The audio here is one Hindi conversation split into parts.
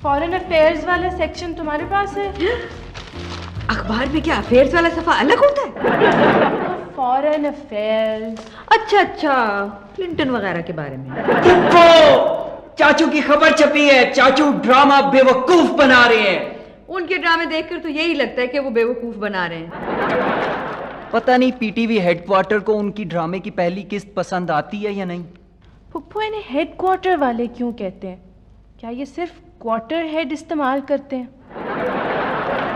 फॉरेन अफेयर्स वाला सेक्शन तुम्हारे पास है? अखबार में क्या अफेयर्स वाला सफा अलग होता है? Foreign affairs. अच्छा, क्लिंटन वगैरह के बारे में। चाचू की खबर छपी है, चाचू ड्रामा बेवकूफ बना रहे हैं। उनके ड्रामे देखकर तो यही लगता है कि वो बेवकूफ बना रहे हैं। पता नहीं पीटीवी हेडक्वार्टर को उनकी ड्रामे की पहली किस्त पसंद आती है या नहीं। फुप्पो इन्हें हेडक्वार्टर वाले क्यों कहते हैं? क्या ये सिर्फ क्वार्टर हेड इस्तेमाल करते हैं?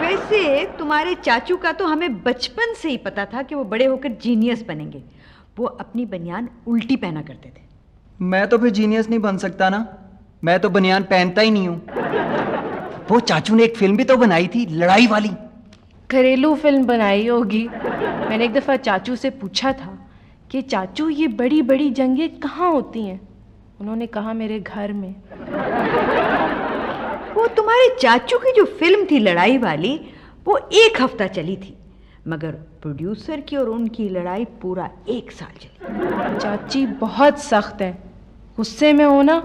वैसे तुम्हारे चाचू का तो हमें बचपन से ही पता था कि वो बड़े होकर जीनियस बनेंगे। वो अपनी बनियान उल्टी पहना करते थे। मैं तो फिर जीनियस नहीं बन सकता ना, मैं तो बनियान पहनता ही नहीं हूँ। वो चाचू ने एक फिल्म भी तो बनाई थी, लड़ाई वाली। घरेलू फिल्म बनाई होगी। मैंने एक दफ़ा चाचू से पूछा था कि चाचू ये बड़ी बड़ी जंगें कहाँ होती हैं? उन्होंने कहा मेरे घर में। वो तुम्हारे चाचू की जो फिल्म थी लड़ाई वाली, वो 1 हफ्ता चली थी, मगर प्रोड्यूसर की और उनकी लड़ाई पूरा 1 साल चली। चाची बहुत सख्त है, गुस्से में हो ना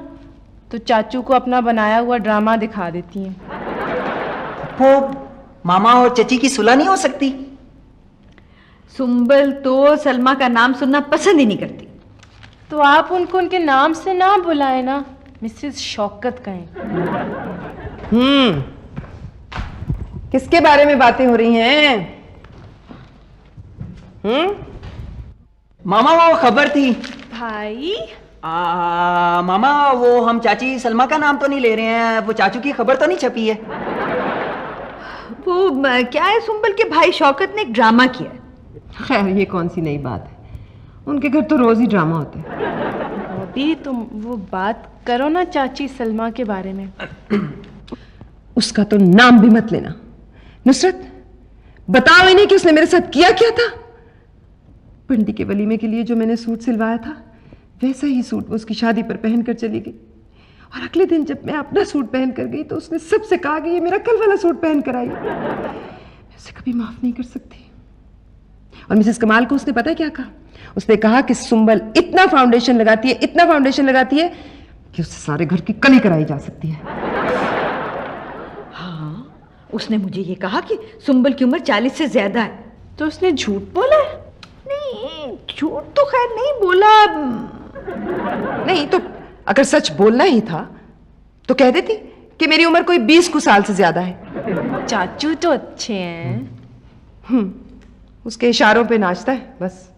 तो चाचू को अपना बनाया हुआ ड्रामा दिखा देती हैं। वो मामा और चची की सुलह नहीं हो सकती? सुंबल तो सलमा का नाम सुनना पसंद ही नहीं करती। तो आप उनको उनके नाम से ना बुलाए ना, मिसेस शौकत कहें। किसके बारे में बातें हो रही हैं? मामा वो खबर थी। भाई मामा वो हम चाची सलमा का नाम तो नहीं ले रहे हैं, वो चाचू की खबर तो नहीं छपी है? वो क्या है, सुंबल के भाई शौकत ने एक ड्रामा किया। खैर ये कौन सी नई बात है, उनके घर तो रोज ही ड्रामा होता है। अभी तुम वो बात करो ना चाची सलमा के बारे में। उसका तो नाम भी मत लेना। नुसरत, बताओ इन्हें कि उसने मेरे साथ किया क्या था। पंडी के वलीमे के लिए जो मैंने सूट सिलवाया था, वैसा ही सूट वो उसकी शादी पर पहनकर चली गई। और अगले दिन जब मैं अपना सूट पहन कर गई तो उसने सबसे कहा कि ये मेरा कल वाला सूट पहन कर आई। मैं उसे कभी माफ नहीं कर सकती। और मिसेस कमाल को उसने पता है क्या कहा? उसने कहा कि सुंबल इतना फाउंडेशन लगाती है कि उससे सारे घर की कली कराई जा सकती है। हाँ, उसने मुझे ये कहा कि सुंबल की उम्र 40 से ज्यादा है। तो उसने झूठ बोला है? नहीं, झूठ तो खैर नहीं बोला। नहीं तो अगर सच बोलना ही था तो कह देती कि मेरी उम्र कोई 20 साल से ज्यादा है। चाचू तो अच्छे हैं। उसके इशारों पे नाचता है बस।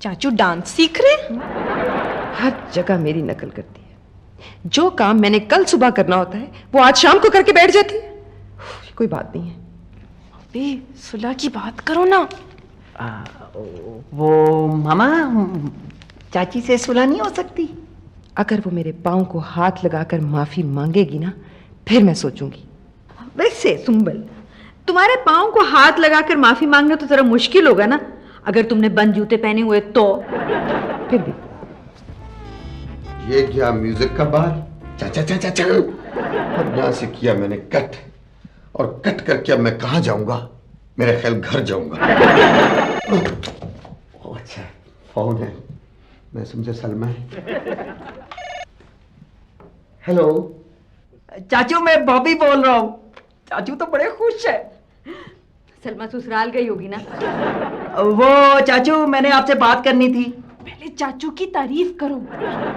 चाचू डांस सीख रहे हैं? हर जगह मेरी नकल करती है। जो काम मैंने कल सुबह करना होता है वो आज शाम को करके बैठ जाती है। कोई बात नहीं है। अबे सुलह की बात करो ना। वो मामा चाची से सुलह नहीं हो सकती? अगर वो मेरे पाँव को हाथ लगाकर माफी मांगेगी ना, फिर मैं सोचूंगी। वैसे सुंबल, तुम्हारे पाँव को हाथ लगाकर माफी मांगना तो जरा मुश्किल होगा ना, अगर तुमने बंद जूते पहने हुए तो। फिर भी ये क्या म्यूजिक का बार? चा चा चा चा चा। अब यहाँ से किया मैंने कट, और कट करके अब मैं कहाँ जाऊंगा? मेरे ख्याल घर जाऊंगा। अच्छा फोन है, मैं समझा सलमा है। हेलो चाचू, मैं बॉबी बोल रहा हूँ। चाचू तो बड़े खुश है। सलमा ससुराल गई होगी ना? वो चाचू मैंने आपसे बात करनी थी। पहले चाचू की तारीफ करो।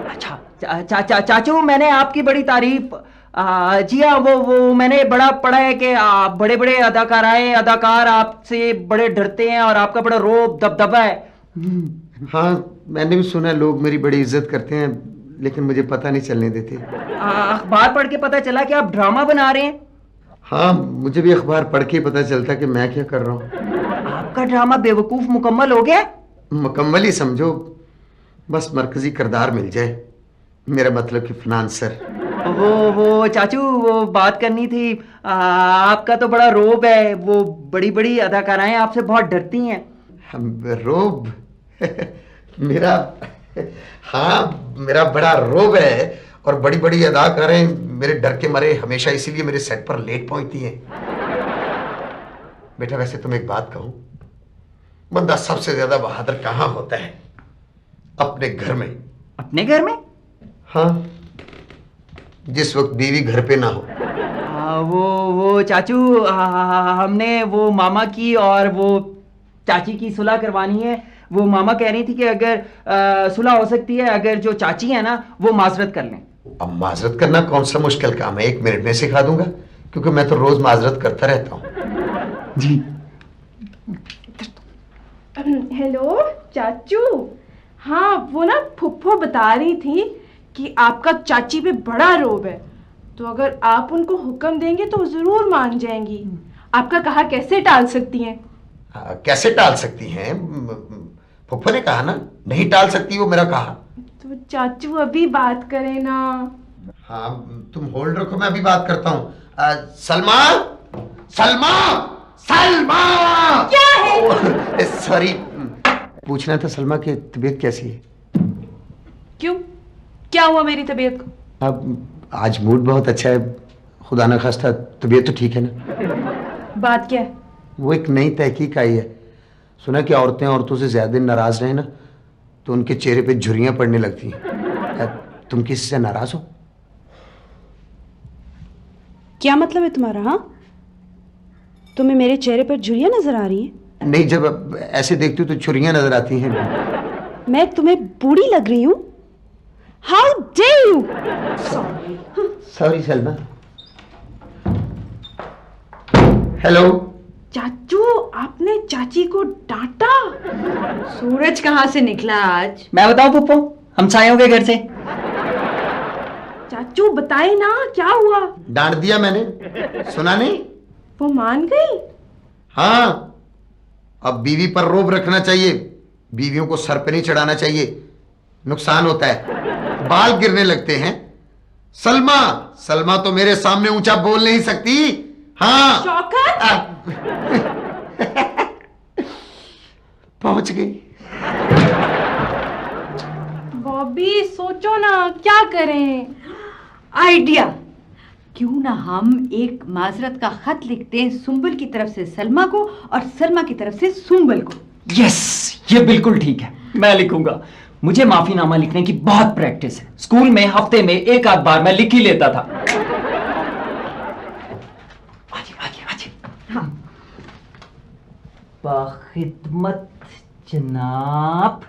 अच्छा चाचू मैंने आपकी बड़ी तारीफ। जी हाँ, वो मैंने बड़ा पढ़ा है कि बड़े बड़े अदाकार आपसे बड़े डरते हैं और आपका बड़ा रोब दबदबा है। हाँ, मैंने भी सुना है लोग मेरी बड़ी इज्जत करते हैं, लेकिन मुझे पता नहीं चलने देते। अखबार पढ़ के पता चला कि आप ड्रामा बना रहे हैं। हाँ, मुझे भी अखबार पढ़ के पता चलता कि मैं क्या कर रहा हूँ। आपका ड्रामा बेवकूफ मुकम्मल हो गया? मुकम्मल ही समझो, बस मरकजी किरदार मिल जाए। मेरा मतलब कि फिनांसर। वो चाचू वो बात करनी थी। आपका तो बड़ा रोब है, वो बड़ी बड़ी अदाकाराएं आपसे बहुत डरती हैं। रोब? मेरा, हाँ मेरा बड़ा रोब है, और बड़ी बड़ी अदाकारें मेरे डर के मारे हमेशा इसीलिए मेरे सेट पर लेट पहुंचती हैं। बेटा वैसे तुम एक बात कहूं, बंदा सबसे ज्यादा बहादुर कहां होता है? अपने घर में। अपने घर में? हाँ, जिस वक्त बीवी घर पे ना हो। वो चाचू, हमने वो मामा की और वो चाची की सुलह करवानी है। वो मामा कह रही थी कि अगर सुलह हो सकती है, अगर जो चाची है ना वो माजरत कर लें। अब माजरत करना कौन सा मुश्किल काम है, 1 मिनट में सिखा दूंगा, क्योंकि मैं तो रोज माजरत करता रहता हूँ। जी। हेलो चाचू। हाँ, वो ना फुफ्फो बता रही थी कि आपका चाची पे बड़ा रोब है, तो अगर आप उनको हुक्म देंगे तो जरूर मान जाएंगी। आपका कहा कैसे टाल सकती हैं? कैसे टाल सकती हैं? फुफ्फो ने कहा ना, नहीं टाल सकती वो मेरा कहा। तो चाचू अभी बात करें ना। हाँ, तुम होल्ड रखो, मैं अभी बात करता हूँ। सलमा, सलमा, सलमा! क्या है? सॉरी, पूछना था सलमा की तबीयत कैसी है? क्यों, क्या हुआ मेरी तबीयत को? अब आज मूड बहुत अच्छा है, खुदा न खास्ता तबीयत तो ठीक है ना? बात क्या है? वो एक नई तहकीक आई है, सुना कि औरतें औरतों से ज्यादा नाराज रहे ना तो उनके चेहरे पे झुर्रियां पड़ने लगती हैं। तुम किसी से नाराज हो? क्या मतलब है तुम्हारा? हाँ, तुम्हें मेरे चेहरे पर झुर्रियां नजर आ रही हैं? नहीं, जब ऐसे देखती हो तो छुरियां नजर आती हैं। मैं तुम्हें बूढ़ी लग रही हूं? How dare you! Sorry Salma. Hello चाचू, आपने चाची को डांटा? सूरज कहाँ से निकला आज? मैं बताऊं फुप्पो, हमसायों के घर से। चाचू बताए ना क्या हुआ? डांट दिया मैंने, सुना नहीं? वो मान गई? हाँ, अब बीवी पर रोब रखना चाहिए, बीवियों को सर पे नहीं चढ़ाना चाहिए, नुकसान होता है, बाल गिरने लगते हैं। सलमा, सलमा तो मेरे सामने ऊंचा बोल नहीं सकती। हाँ, शौकत! पहुंच गई। बॉबी सोचो ना, क्या करें? आइडिया, क्यों ना हम एक माजरत का खत लिखते हैं, सुंबल की तरफ से सलमा को और सलमा की तरफ से सुंबल को। यस, ये बिल्कुल ठीक है, मैं लिखूंगा। मुझे माफीनामा लिखने की बहुत प्रैक्टिस है, स्कूल में हफ्ते में 1 आध बार मैं लिख ही लेता था। हाँ। बखिदमत जनाब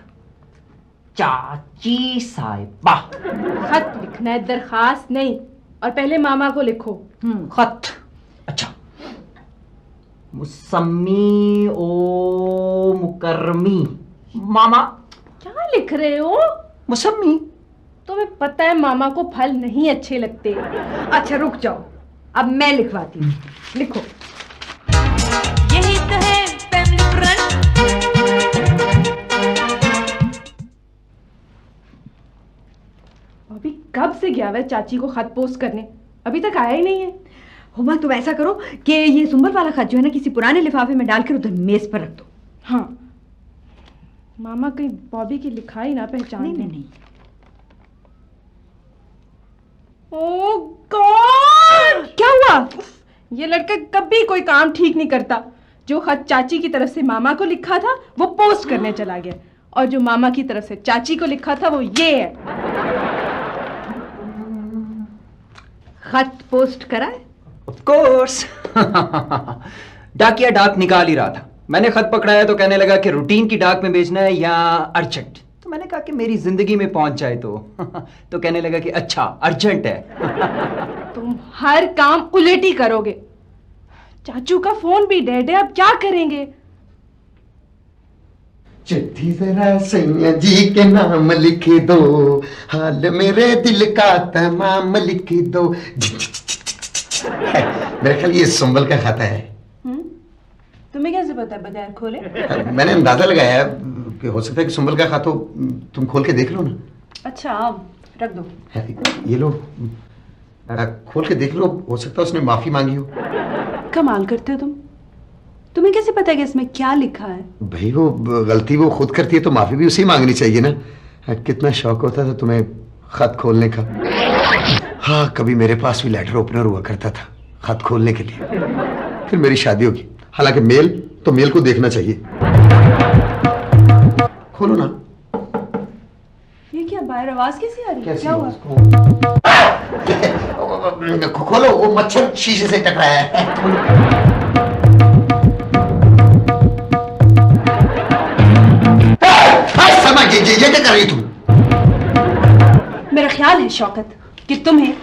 चाची साहिबा। खत लिखना है, दरखास्त नहीं। और पहले मामा को लिखो। खत, अच्छा। मुसम्मी ओ मुकर्रमी। मामा। क्या लिख रहे हो? मुसम्मी। तुम्हें पता है मामा को फल नहीं अच्छे लगते। अच्छा रुक जाओ, अब मैं लिखवाती हूँ, लिखो। यही तो है फैमिली फ्रंट। अभी कब से गया हुआ चाची को खत पोस्ट करने, अभी तक आया ही नहीं है। हुमा, तुम ऐसा करो कि ये सुंबल वाला खत जो है ना, किसी पुराने लिफाफे में डालकर उधर मेज पर रख दो। हाँ, मामा कहीं बॉबी की लिखाई ना पहचान। नहीं। ओह गॉड! क्या हुआ? ये लड़का कभी कोई काम ठीक नहीं करता। जो खत चाची की तरफ से मामा को लिखा था वो पोस्ट करने चला गया, और जो मामा की तरफ से चाची को लिखा था वो ये है। खत पोस्ट करा है? Of course. डाकिया डाक निकाल ही रहा था, मैंने खत पकड़ाया तो कहने लगा कि रूटीन की डाक में भेजना है या अर्जेंट। तो मैंने कहा कि मेरी जिंदगी में पहुंच जाए तो तो कहने लगा कि अच्छा अर्जेंट है। तुम हर काम उलट ही करोगे। चाचू का फोन भी डेड है, अब क्या करेंगे? चिट्ठी जरा सैया जी के नाम लिख दो, हाल मेरे दिल का तमाम लिख दो। मेरे ख्याल ये सुंबल का खाता है। तुम्हें कैसे पता है? बगैर खोले? मैंने अंदाजा लगाया कि हो सकता है कि सुंबल का खाता हो, तुम खोल के देख लो ना। अच्छा, रख दो। ये लो, खोल के देख लो, हो सकता है उसने माफी मांगी हो। कमाल करते हो तुम, तुम्हें कैसे पता है कि इसमें क्या लिखा है? भाई वो गलती वो खुद करती है तो माफी भी उसे मांगनी चाहिए ना। कितना शौक होता था तुम्हें खत खोलने का। हाँ, कभी मेरे पास भी लेटर ओपनर हुआ करता था खत खोलने के लिए। फिर मेरी शादी होगी, हालांकि मेल तो मेल को देखना चाहिए। खोलो ना। ये क्या बाहर आवाज कैसी आ रही है? क्या हुआ? खोलो, वो मच्छर शीशे से टकराया है। सलमा, ये क्या कर रही तुम? मेरा ख्याल है शौकत कि तुम्हें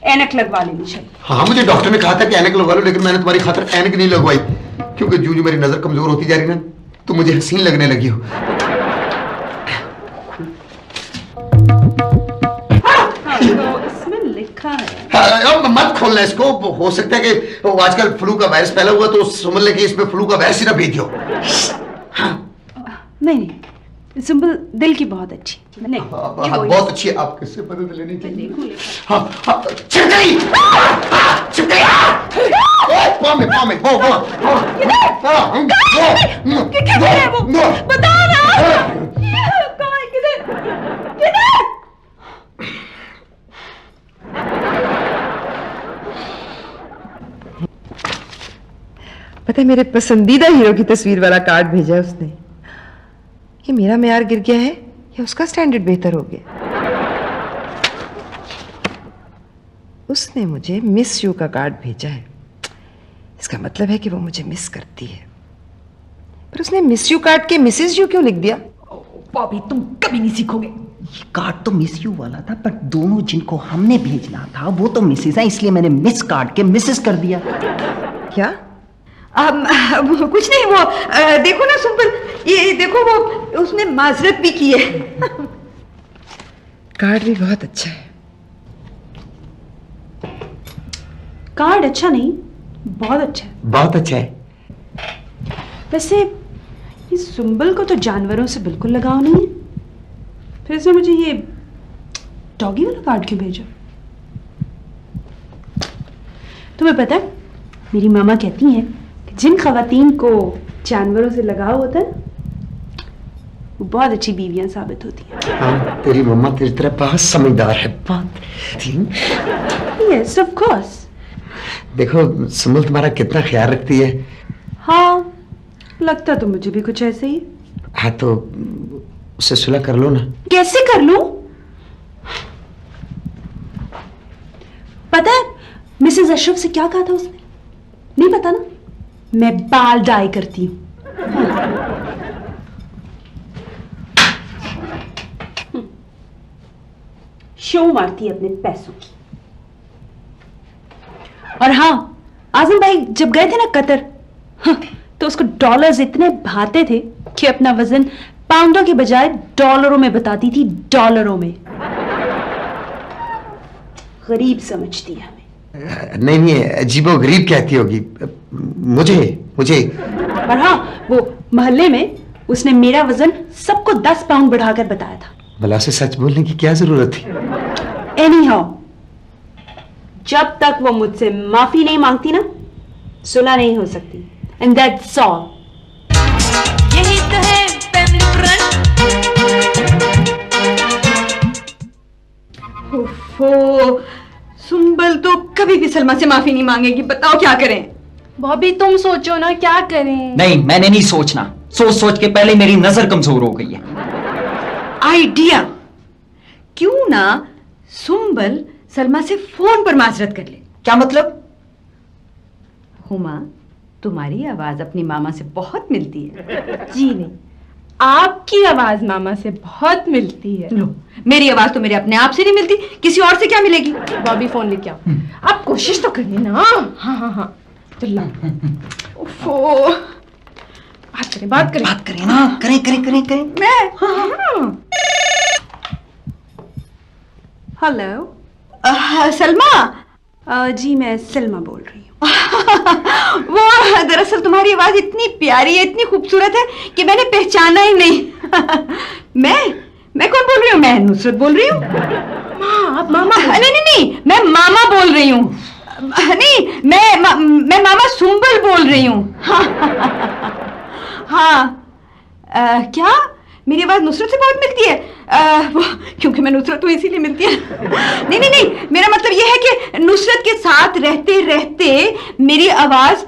ऐनक लगवा लेनी चाहिए। हाँ, मुझे डॉक्टर ने कहा था कि ऐनक लगवा लो, लेकिन मैंने तुम्हारी खातिर ऐनक नहीं लगवाई, क्योंकि जो मेरी नजर कमजोर होती जा रही ना, तुम मुझे हसीन लगने लगी हो। इसमें लिखा है। मत खोलना इसको, हो सकता है कि वो आजकल फ्लू का वायरस फैला हुआ, तो सुमन ने कि इसमें फ्लू का वायरस ही ना भेज दो। नहीं, सुंबल दिल की बहुत अच्छी। नहीं, बहुत अच्छी है, आप किससे मदद लेनी चाहिए? छिप गई, छिप गई। पाँव में, वो किधर है वो? बता ना। कहाँ है? किधर? पता है, मेरे पसंदीदा हीरो की तस्वीर वाला कार्ड भेजा है उसने। ये मेरा मेयार गिर गया है या उसका स्टैंडर्ड बेहतर हो गया? उसने मुझे मिस यू का कार्ड भेजा है। इसका मतलब है कि वो मुझे मिस करती है। पर उसने मिस यू कार्ड के मिसेस यू क्यों लिख दिया? बॉबी, तुम कभी नहीं सीखोगे। ये कार्ड तो मिस यू वाला था, पर दोनों जिनको हमने भेजना था वो तो मिसेस हैं, इसलिए मैंने मिस कार्ड के मिसेस कर दिया। क्या? कुछ नहीं, वो देखो ना सुंबल, ये देखो, वो उसने माजरत भी की है। कार्ड भी बहुत अच्छा है। कार्ड अच्छा नहीं, बहुत अच्छा है। बहुत अच्छा है। वैसे ये सुंबल को तो जानवरों से बिल्कुल लगाव नहीं है, फिर इसने मुझे ये डॉगी वाला कार्ड क्यों भेजा? तुम्हें पता है, मेरी मामा कहती हैं कि जिन खवातीन को जानवरों से लगाव होता है वो बहुत अच्छी बीवियां साबित होती हैं। हाँ, तेरी मम्मा तेरी तरह बहुत समझदार है, बहुत। Yes, of course. देखो सुमल तुम्हारा कितना ख्याल रखती है। हाँ, लगता तो मुझे भी कुछ ऐसे ही। हाँ, तो उससे सुलह कर लो ना। कैसे कर लूं? पता है मिसेस अशरफ से क्या कहा था उसने? नहीं पता ना? मैं बाल डाई करती हूं। शो मारती है अपने पैसों की। और हाँ, आजम भाई जब गए थे ना कतर, तो उसको डॉलर्स इतने भाते थे कि अपना वजन पाउंडों के बजाय डॉलरों में बताती थी, डॉलरों में। गरीब समझती है हमें। नहीं, अजीबो गरीब कहती होगी मुझे। और हाँ, वो मोहल्ले में उसने मेरा वजन सबको 10 पाउंड बढ़ाकर बताया था। भला उसे सच बोलने की क्या जरूरत थी? एनीहाउ, जब तक वो मुझसे माफी नहीं मांगती ना, सुलह नहीं हो सकती। And that's all. यही तो है फैमिली फ्रंट। ओफो, सुंबल तो कभी भी सलमा से माफी नहीं मांगेगी। बताओ क्या करें? बॉबी तुम सोचो ना, क्या करें? नहीं, मैंने नहीं सोचना। सोच के पहले मेरी नजर कमजोर हो गई है। आइडिया, क्यों ना सुंबल सलमा से फोन पर माजरत कर ले। क्या मतलब? हुमा, तुम्हारी आवाज अपनी मामा से बहुत मिलती है। जी नहीं, आपकी आवाज मामा से बहुत मिलती है। लो, मेरी आवाज तो मेरे अपने आप से नहीं मिलती, किसी और से क्या मिलेगी? बॉबी फोन लेके आओ। आप कोशिश तो करिए ना। हाँ, चलो। ओफो, बात करें ना। करें। मैं? हाँ। हेलो, सलमा। जी मैं सलमा बोल रही हूँ। वो दरअसल तुम्हारी आवाज इतनी प्यारी है, इतनी खूबसूरत है कि मैंने पहचाना ही नहीं। मैं कौन बोल रही हूँ? मैं नुसरत बोल रही हूँ। आप मामा? नहीं, मैं मामा बोल रही हूँ। नहीं, मैं मामा सुंबल बोल रही हूँ। हाँ, क्या मेरी आवाज नुसरत से बहुत मिलती है? वो क्योंकि मैं नुसरत हूँ इसीलिए मिलती है। नहीं, मेरा मतलब यह है कि नुसरत के साथ रहते रहते मेरी आवाज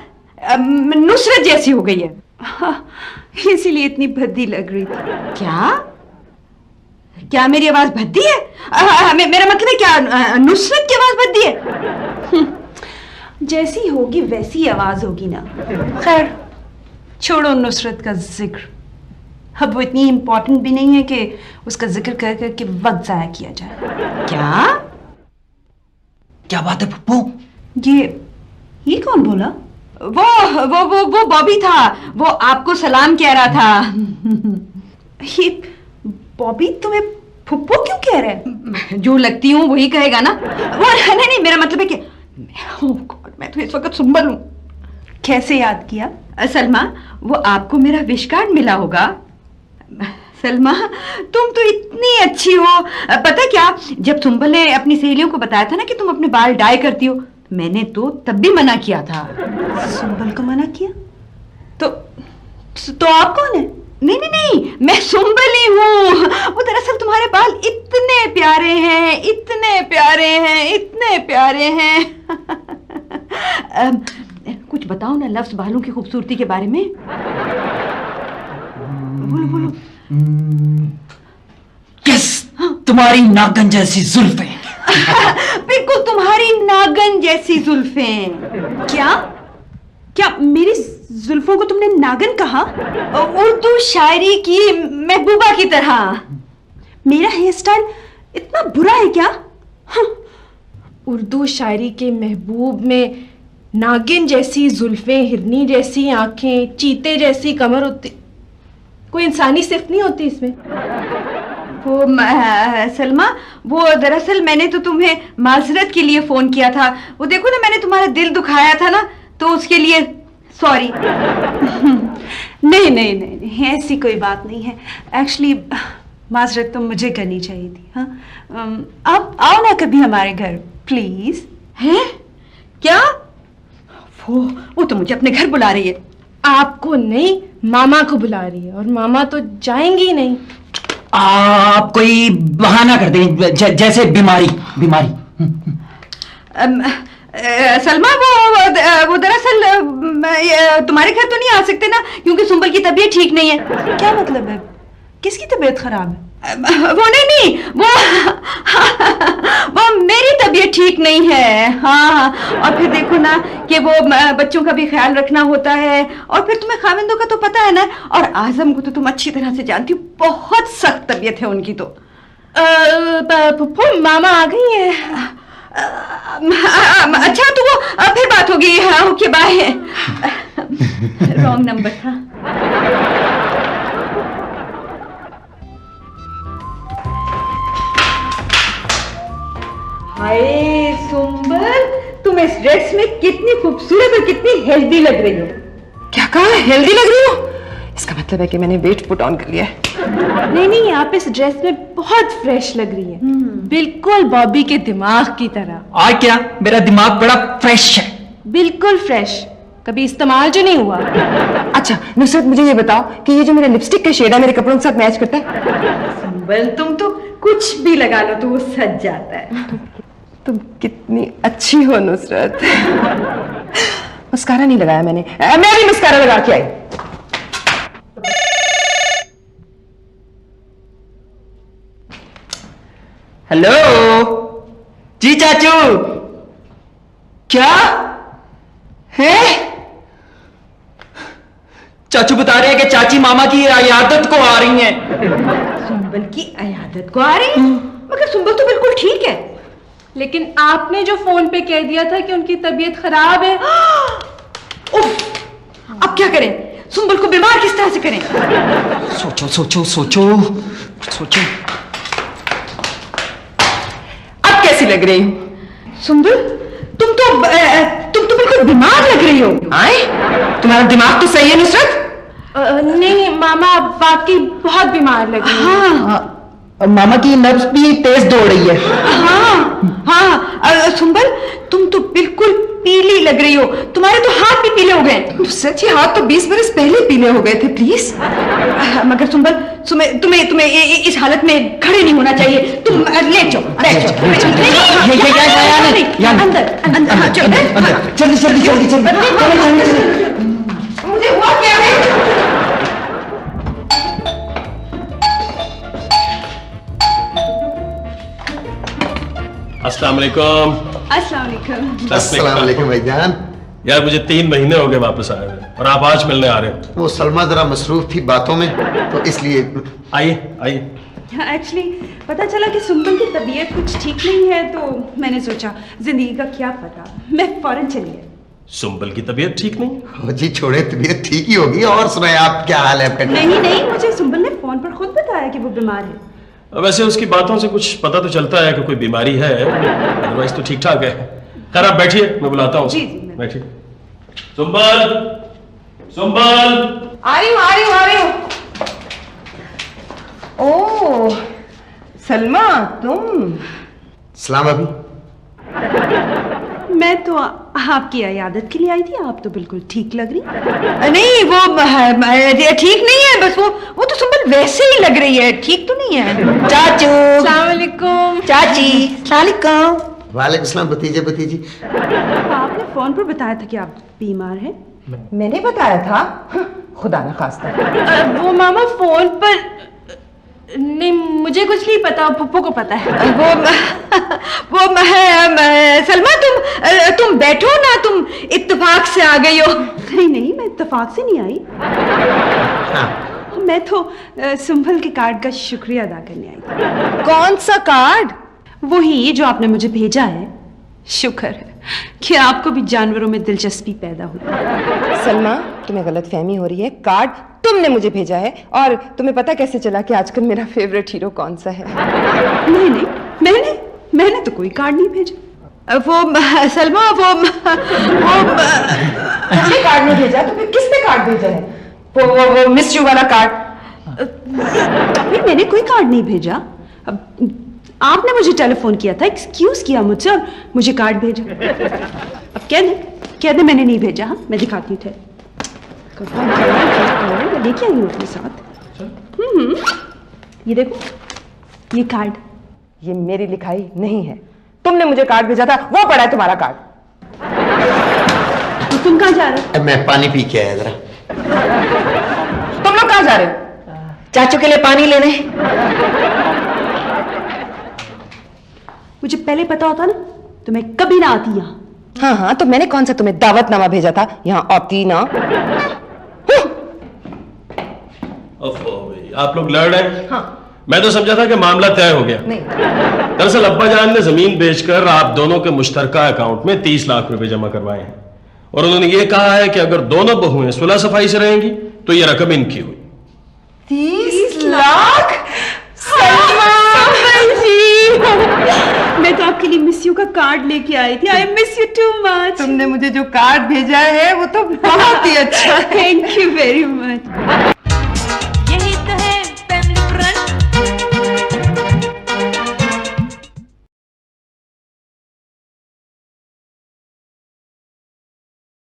नुसरत जैसी हो गई है, इसीलिए इतनी भद्दी लग रही थी। क्या मेरी आवाज भद्दी है? मेरा मतलब है क्या नुसरत की आवाज भद्दी है? जैसी होगी वैसी आवाज होगी ना। खैर छोड़ो नुसरत का जिक्र, अब वो इतनी इंपॉर्टेंट भी नहीं है कि उसका जिक्र कर करके वक्त जाया किया जाए। क्या बात है पप्पू? ये कौन बोला? वो बॉबी था, वो आपको सलाम कह रहा था। ये बॉबी तुम्हें फुप्पो क्यों कह रहा है? जो लगती हूँ वही कहेगा ना। वो नहीं, मेरा मतलब है कि oh God, मैं तो इस वक्त सुंबल हूँ। कैसे याद किया? सलमा, वो आपको मेरा विश कार्ड मिला होगा। सलमा, तुम तो इतनी अच्छी हो। पता क्या, जब सुंबल ने अपनी सहेलियों को बताया था ना कि तुम अपने बाल डाई करती हो, मैंने तो तब भी मना किया था। सुंबल को मना किया? तो आप कौन है? नहीं, मैं सुंबल ही हूँ। वो दरअसल तुम्हारे बाल इतने प्यारे हैं, इतने प्यारे हैं, इतने प्यारे हैं। कुछ बताओ ना लफ्ज बालों की खूबसूरती के बारे में। बोलो। यस, तुम्हारी नागन जैसी जुल्फें। बिल्कुल तुम्हारी नागन जैसी जुल्फें। क्या मेरी जुल्फों को तुमने नागन कहा? उर्दू शायरी की महबूबा की तरह। मेरा हेयर स्टाइल इतना बुरा है क्या? उर्दू शायरी के महबूब में नागिन जैसी जुल्फें, हिरनी जैसी आंखें, चीते जैसी कमर होती, कोई इंसानी सिर्फ नहीं होती इसमें। वो सलमा, वो दरअसल मैंने तो तुम्हें माजरत के लिए फोन किया था। वो देखो ना, मैंने तुम्हारा दिल दुखाया था ना, तो उसके लिए सॉरी। नहीं, ऐसी कोई बात नहीं है। एक्चुअली माजरत तो मुझे करनी चाहिए थी। हाँ, आप आओ ना कभी हमारे घर प्लीज। हैं? क्या? वो तो मुझे अपने घर बुला रही है। आपको नहीं, मामा को बुला रही है, और मामा तो जाएंगी नहीं। आप कोई बहाना कर दें, जैसे बीमारी। सलमा, वो दरअसल तुम्हारे घर तो नहीं आ सकते ना, क्योंकि सुंबल की तबीयत ठीक नहीं है। क्या मतलब है? किसकी तबीयत खराब है? वो नहीं, वो मेरी तबीयत ठीक नहीं है। हाँ, और फिर देखो ना कि वो बच्चों का भी ख्याल रखना होता है, और फिर तुम्हें खाविंदों का तो पता है ना, और आजम को तो तुम अच्छी तरह से जानती हो, बहुत सख्त तबीयत है उनकी तो। पुप्पो, मामा आ गई है। अच्छा, तो वो फिर बात होगी। हाँ, ओके बाय। रॉन्ग नंबर था। हाय सुंबल, तुम इस ड्रेस में कितनी खूबसूरत और कितनी हेल्दी लग रही हो। क्या कहा? हेल्दी लग रही हो? इसका मतलब है कि मैंने वेट पुट ऑन कर लिया है। नहीं, आप इस ड्रेस में बहुत फ्रेश लग रही है, बिल्कुल बॉबी के दिमाग की तरह। और क्या, मेरा दिमाग बड़ा फ्रेश है। बिल्कुल फ्रेश, कभी इस्तेमाल जो नहीं हुआ। अच्छा नुसरत, मुझे ये बताओ कि ये जो मेरा लिपस्टिक का शेड है मेरे कपड़ों के साथ मैच करता है? सुंबल, तुम तो कुछ भी लगा लो तो वो सज जाता है। तुम कितनी अच्छी हो नुसरत। मस्कारा नहीं लगाया मैंने, मैं भी मस्कारा लगा के आई। हेलो जी चाचू। क्या है? चाचू बता रहे हैं कि चाची मामा की अयादत को आ रही हैं। सुंबल की अयादत को आ रही है? मगर सुंबल तो बिल्कुल ठीक है। लेकिन आपने जो फोन पे कह दिया था कि उनकी तबीयत खराब है। उफ, अब क्या करें? सुंबल को बीमार किस तरह से करें? सोचो। अब कैसी लग रही हो? सुंबल, तुम तो बिल्कुल बीमार लग रही हो। आए, तुम्हारा दिमाग तो सही है नुसरत? नहीं मामा, वाकई बहुत बीमार लग रही है। हाँ, मामा की नब्ज भी तेज दौड़ रही है। हाँ, सुंबल, तुम तो बिल्कुल पीली लग रही हो। तुम्हारे तो हाथ भी पीले हो गए। नुसरत, ये हाथ तो 20 बरस पहले पीले हो गए थे। प्लीज। मगर सुंबल, तुम्हें इस हालत में खड़े नहीं होना चाहिए। तुम लेट जाओ, बैठ जाओ। अंदर जल्दी। मुझे हुआ क्या है? अस्सलाम वालेकुम। अस्सलाम वालेकुम। अस्सलाम वालेकुम भाईजान। यार मुझे 3 महीने हो गए वापस आए हुए और आप आज मिलने आ रहे हो। वो सलमा जरा मसरूफ थी बातों में तो इसलिए। आइए आइए। एक्चुअली पता चला कि सुंबल की तबीयत कुछ ठीक नहीं है, तो मैंने सोचा जिंदगी का क्या पता, मैं फौरन चली आई। सुंबल की तबीयत ठीक नहीं? हो जी छोड़े, तबीयत ठीक ही होगी। और सुनाए आप, क्या हाल है आपका? नहीं, मुझे सुंबल ने फोन पर खुद बताया कि वो बीमार है। वैसे उसकी बातों से कुछ पता तो चलता है कि कोई बीमारी है, अदरवाइज तो ठीक ठाक है। खैर आप बैठिए, मैं बुलाता हूँ। जी बैठिए। सुंबल, सुंबल। आ रही हूँ। ओह सलमा, तुम? सलाम अभी। मैं तो आपकी इयादत के लिए आई थी, आप तो बिल्कुल ठीक लग रही। नहीं, वो ठीक नहीं है, बस वो तो सुंबल वैसे ही लग रही है, ठीक तो नहीं है। चाचू। अस्सलाम वालेकुम। चाची। सलाम। वालेकुम सलाम भतीजे भतीजी। आपने फोन पर बताया था कि आप बीमार हैं। मैंने बताया था? खुदा न खास्ता। वो मामा फोन पर नहीं, मुझे कुछ नहीं पता, पप्पू को पता है। सलमा, तुम बैठो ना, तुम इत्तेफाक से आ गई हो। नहीं, मैं इत्तेफाक से नहीं आई। मैं तो सुंबल के कार्ड का शुक्रिया अदा करने आई थी। कौन सा कार्ड? वही जो आपने मुझे भेजा है। शुक्र है कि आपको भी जानवरों में दिलचस्पी पैदा हुई। सलमा, तुम्हें गलतफहमी हो रही है। कार्ड तुमने मुझे भेजा है, और तुम्हें पता कैसे चला कि आजकल मेरा फेवरेट हीरो कौन सा है? नहीं, मैंने तो कोई कार्ड नहीं भेजा। वो सलमा, वो किसने कार्ड नहीं भेजा? तुम्हें किसने कार्ड भेजा है? वो मिस यू वाला कार्ड। मैंने कोई कार्ड नहीं भेजा। आपने मुझे टेलीफोन किया था, एक्सक्यूज किया मुझसे और मुझे कार्ड भेजा। अब कह दे मैंने नहीं भेजा। हाँ, मैं दिखाती हूँ। मैं लेके आई हूँ अपने साथ। ये देखो, ये कार्ड। ये मेरी लिखाई नहीं है। तुमने मुझे कार्ड भेजा था, वो पड़ा है तुम्हारा कार्ड। तो तुम कहाँ जा रहे हो? मैं पानी पी के आया जरा। तुम लोग कहाँ जा रहे हो? चाचू के लिए पानी लेने। मुझे पहले पता होता ना तो मैं कभी ना आती यहाँ। हाँ, तो मैंने कौन सा तुम्हें दावतनामा भेजा था? यहाँ आती ना। आप लोग लड़ रहे हैं? हाँ। मैं तो समझा था कि मामला तय हो गया। नहीं। दरअसल अब्बा जान ने जमीन बेचकर आप दोनों के मुश्तरका अकाउंट में 30 लाख रुपए जमा करवाए हैं, और उन्होंने ये कहा है कि अगर दोनों बहुएं सुलह सफाई से रहेंगी तो ये रकम इनकी हुई। 30 लाख? मैं तो आपके लिए मिस यू का कार्ड लेके आई थी। I miss you too much. तुमने मुझे जो कार्ड भेजा है वो तो बहुत ही अच्छा है। Thank you very much.